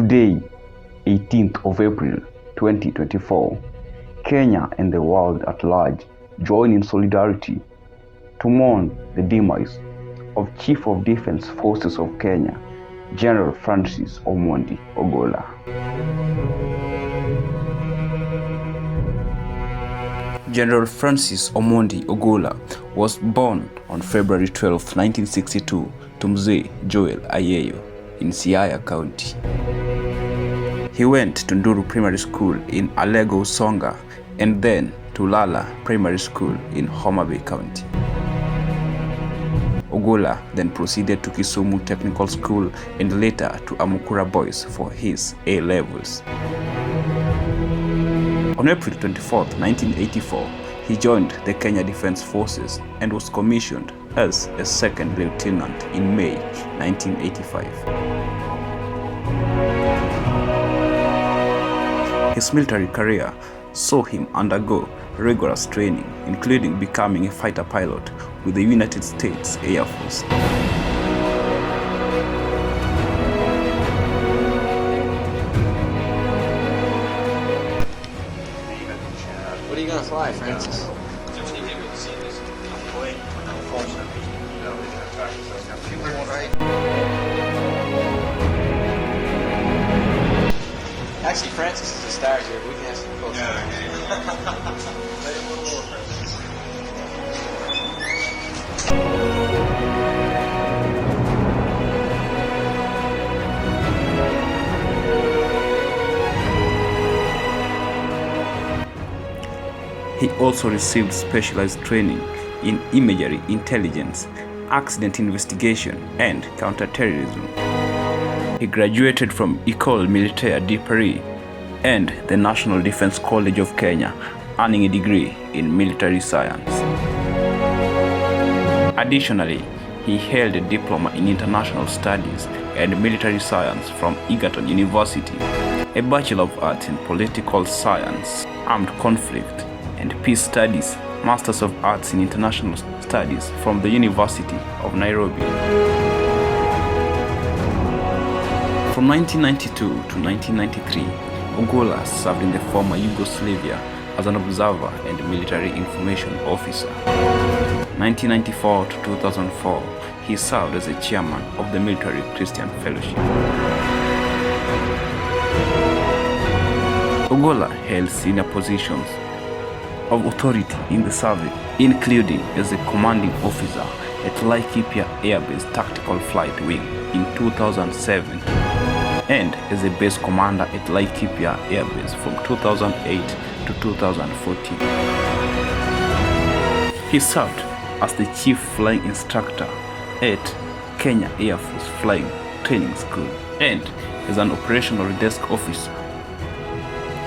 Today, 18th of April 2024, Kenya and the world at large join in solidarity to mourn the demise of Chief of Defence Forces of Kenya, General Francis Omondi Ogolla. General Francis Omondi Ogolla was born on February 12, 1962 to Mzee Joel Ayeyo in Siaya County. He went to Nduru Primary School in Alego, Songa, and then to Lala Primary School in Homa Bay County. Ogolla then proceeded to Kisumu Technical School and later to Amukura Boys for his A-levels. On April 24, 1984, he joined the Kenya Defence Forces and was commissioned as a second lieutenant in May 1985. His military career saw him undergo rigorous training, including becoming a fighter pilot with the United States Air Force. What are you going to fly, Francis? Actually, Francis is a star here. We can have some close He also received specialized training in imagery intelligence, accident investigation, and counterterrorism. He graduated from École Militaire de Paris and the National Defence College of Kenya, earning a degree in military science. Additionally, he held a diploma in international studies and military science from Egerton University, a Bachelor of Arts in political science, armed conflict, and peace studies, Masters of Arts in International Studies from the University of Nairobi. From 1992 to 1993, Ogolla served in the former Yugoslavia as an observer and military information officer. 1994 to 2004, he served as the chairman of the Military Christian Fellowship. Ogolla held senior positions of authority in the service, including as a commanding officer at Laikipia Air Base Tactical Flight Wing in 2007 and as a base commander at Laikipia Air Base from 2008 to 2014. He served as the chief flying instructor at Kenya Air Force Flying Training School and as an operational desk officer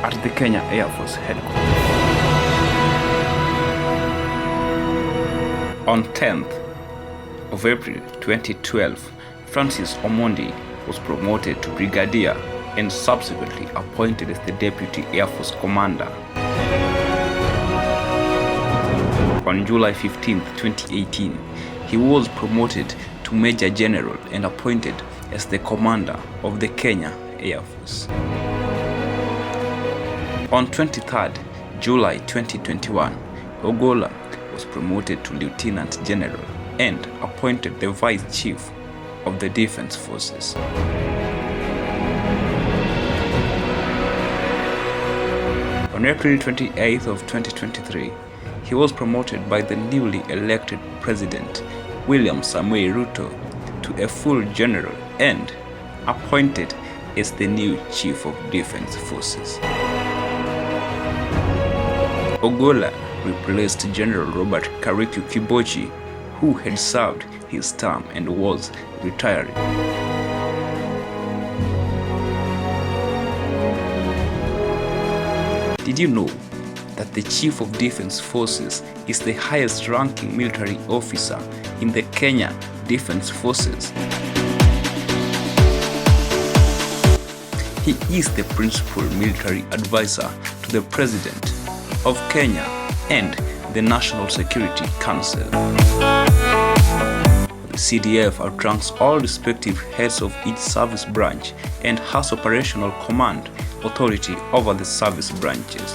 at the Kenya Air Force headquarters. On 10th of April 2012, Francis Omondi was promoted to brigadier and subsequently appointed as the Deputy Air Force Commander. On July 15, 2018, he was promoted to Major General and appointed as the Commander of the Kenya Air Force. On 23rd July 2021, Ogolla was promoted to Lieutenant General and appointed the Vice Chief of the Defence Forces. On April 28th of 2023, he was promoted by the newly elected President William Samoei Ruto to a full general and appointed as the new Chief of Defence Forces. Ogolla replaced General Robert Kariuki Kibochi, who had served his term and was retiring. Did you know that the Chief of Defence Forces is the highest ranking military officer in the Kenya Defence Forces? He is the principal military advisor to the President of Kenya and the National Security Council. C.D.F. outranks all respective heads of each service branch and has operational command authority over the service branches.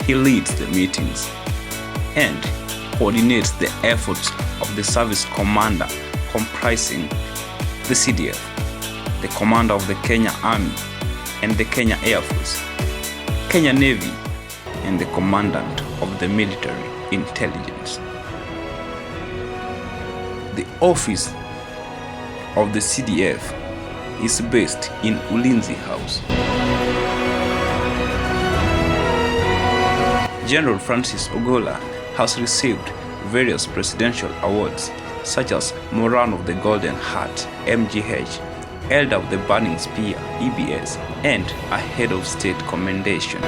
He leads the meetings and coordinates the efforts of the service commander comprising the C.D.F., the commander of the Kenya Army and the Kenya Air Force, Kenya Navy, and the commandant of the military intelligence. The office of the C.D.F. is based in Ulinzi House. General Francis Ogolla has received various presidential awards such as Moran of the Golden Heart, MGH, Elder of the Burning Spear, EBS, and a Head of State Commendation.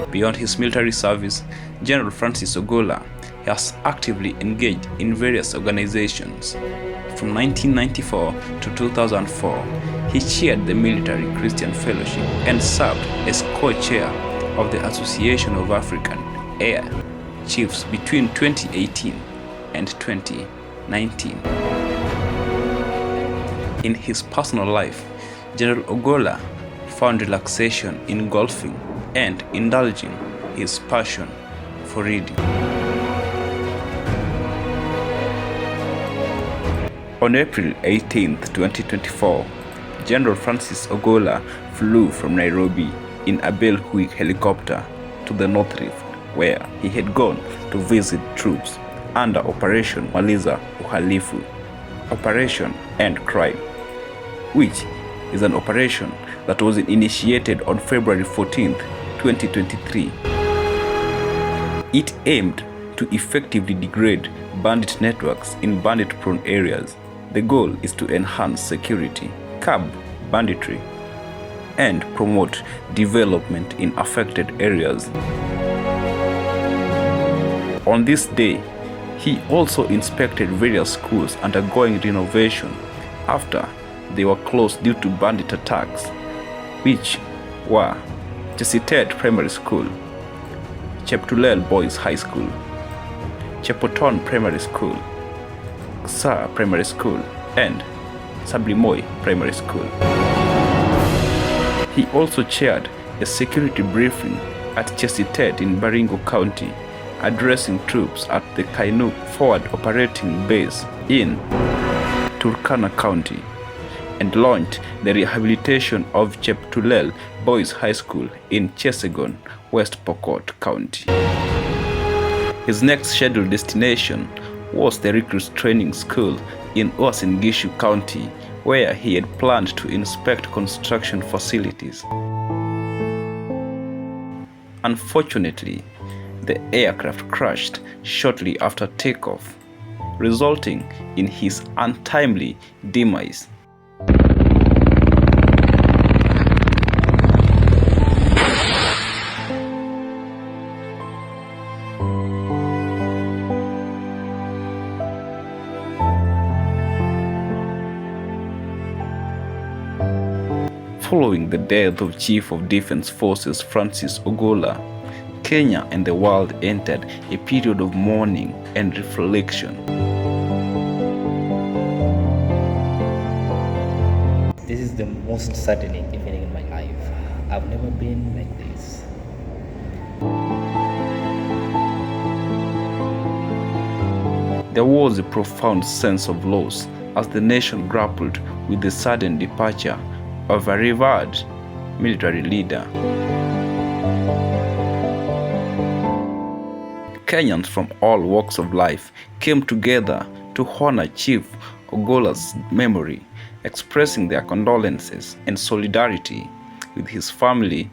Beyond his military service, General Francis Ogolla has actively engaged in various organizations. From 1994 to 2004, he chaired the Military Christian Fellowship and served as co-chair of the Association of African Air Chiefs between 2018 and 2019. In his personal life, General Ogolla found relaxation in golfing and indulging his passion for reading. On April 18, 2024, General Francis Ogolla flew from Nairobi in a Bellwick helicopter to the North Rift, where he had gone to visit troops under Operation Maliza Uhalifu, Operation End Crime, which is an operation that was initiated on February 14, 2023. It aimed to effectively degrade bandit networks in bandit-prone areas. The goal is to enhance security, curb banditry, and promote development in affected areas. On this day, he also inspected various schools undergoing renovation after they were closed due to bandit attacks, which were Chesitet Primary School, Cheptulel Boys High School, Chepoton Primary School, Sa Primary School, and Sablimoi Primary School. He also chaired a security briefing at Chesitet in Baringo County, addressing troops at the Kainuk Forward Operating Base in Turkana County, and launched the rehabilitation of Cheptulel Boys High School in Chesegon, West Pokot County. His next scheduled destination was the Recruits Training School in Uasin Gishu County, where he had planned to inspect construction facilities. Unfortunately, the aircraft crashed shortly after takeoff, resulting in his untimely demise. Following the death of Chief of Defense Forces Francis Ogolla, Kenya and the world entered a period of mourning and reflection. This is the most saddening evening in my life. I've never been like this. There was a profound sense of loss as the nation grappled with the sudden departure of a revered military leader. Kenyans from all walks of life came together to honor Chief Ogolla's memory, expressing their condolences and solidarity with his family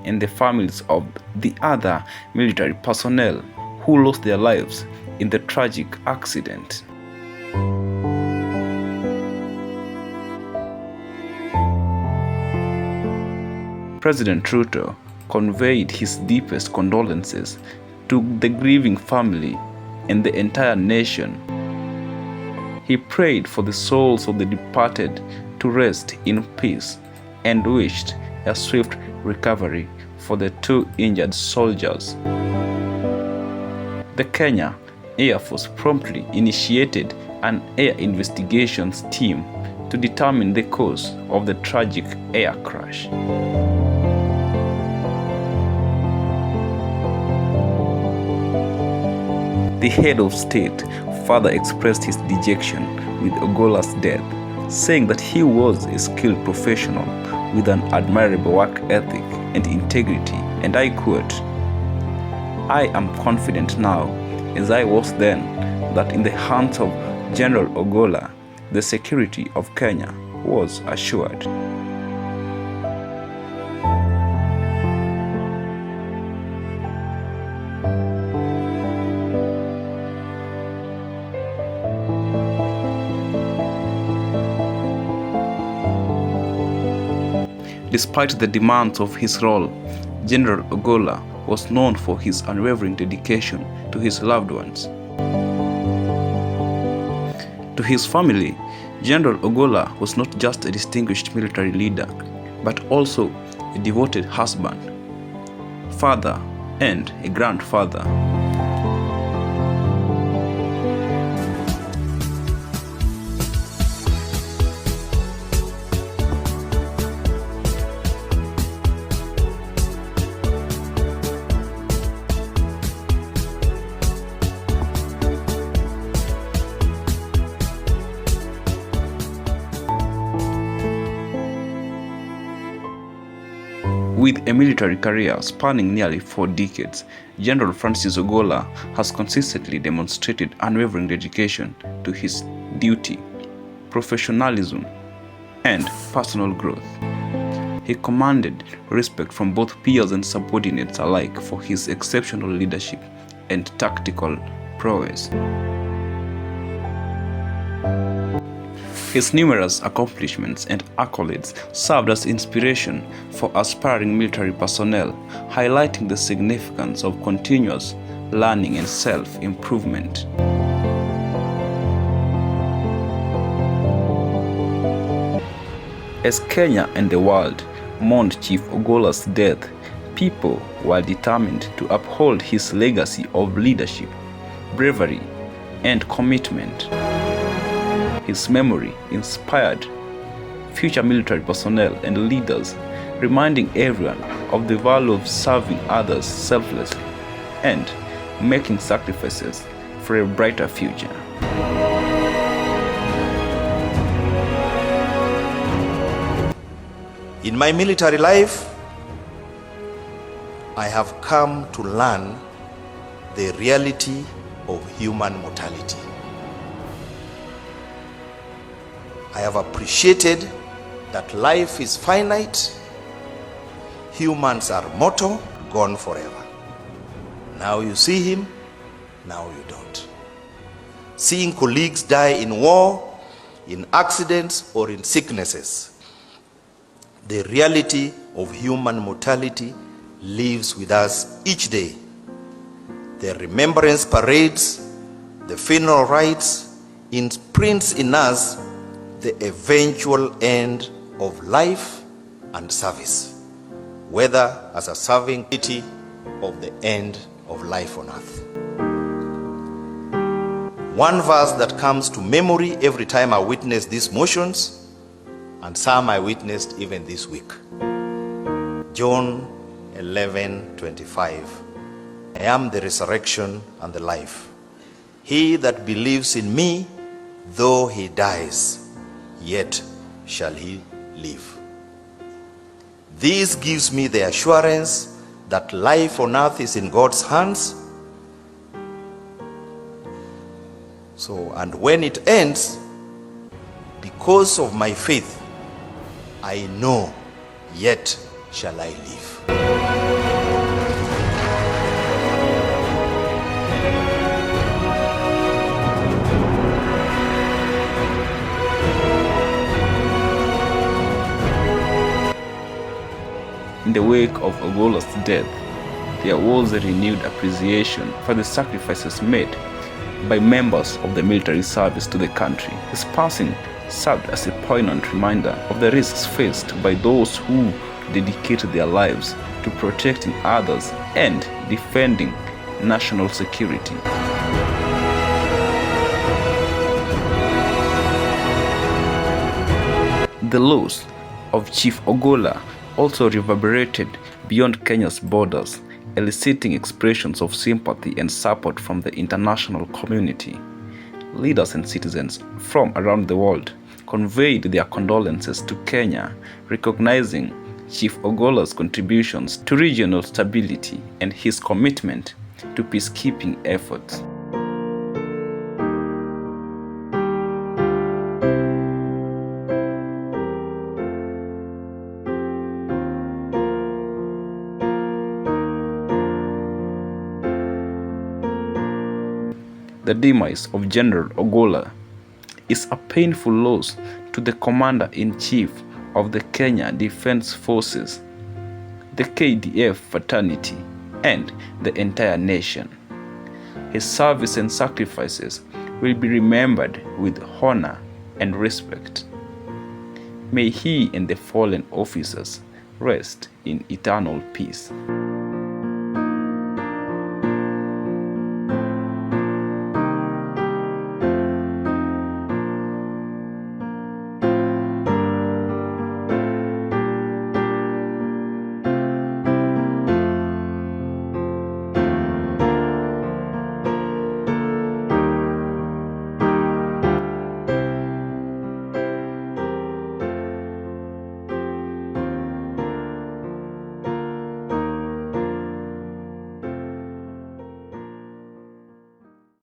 and the families of the other military personnel who lost their lives in the tragic accident. President Ruto conveyed his deepest condolences to the grieving family and the entire nation. He prayed for the souls of the departed to rest in peace and wished a swift recovery for the two injured soldiers. The Kenya Air Force promptly initiated an air investigations team to determine the cause of the tragic air crash. The head of state further expressed his dejection with Ogolla's death, saying that he was a skilled professional with an admirable work ethic and integrity, and I quote, "I am confident now, as I was then, that in the hands of General Ogolla, the security of Kenya was assured." Despite the demands of his role, General Ogolla was known for his unwavering dedication to his loved ones. To his family, General Ogolla was not just a distinguished military leader, but also a devoted husband, father, and a grandfather. With a military career spanning nearly 4 decades, General Francis Ogolla has consistently demonstrated unwavering dedication to his duty, professionalism, and personal growth. He commanded respect from both peers and subordinates alike for his exceptional leadership and tactical prowess. His numerous accomplishments and accolades served as inspiration for aspiring military personnel, highlighting the significance of continuous learning and self-improvement. As Kenya and the world mourned Chief Ogolla's death, people were determined to uphold his legacy of leadership, bravery, and commitment. His memory inspired future military personnel and leaders, reminding everyone of the value of serving others selflessly and making sacrifices for a brighter future. In my military life, I have come to learn the reality of human mortality. I have appreciated that life is finite, humans are mortal, gone forever. Now you see him, now you don't. Seeing colleagues die in war, in accidents, or in sicknesses, the reality of human mortality lives with us each day. The remembrance parades, the funeral rites, imprints in us the eventual end of life and service, whether as a serving entity of the end of life on earth. One verse that comes to memory every time I witness these motions, and some I witnessed even this week. John 11:25. I am the resurrection and the life. He that believes in me, though he dies, yet shall he live. This gives me the assurance that life on earth is in God's hands. And when it ends, because of my faith, I know, yet shall I live. In the wake of Ogolla's death, there was a renewed appreciation for the sacrifices made by members of the military service to the country. His passing served as a poignant reminder of the risks faced by those who dedicated their lives to protecting others and defending national security. The loss of Chief Ogolla also reverberated beyond Kenya's borders, eliciting expressions of sympathy and support from the international community. Leaders and citizens from around the world conveyed their condolences to Kenya, recognizing Chief Ogolla's contributions to regional stability and his commitment to peacekeeping efforts. The demise of General Ogolla is a painful loss to the Commander-in-Chief of the Kenya Defense Forces, the C.D.F fraternity, and the entire nation. His service and sacrifices will be remembered with honor and respect. May he and the fallen officers rest in eternal peace.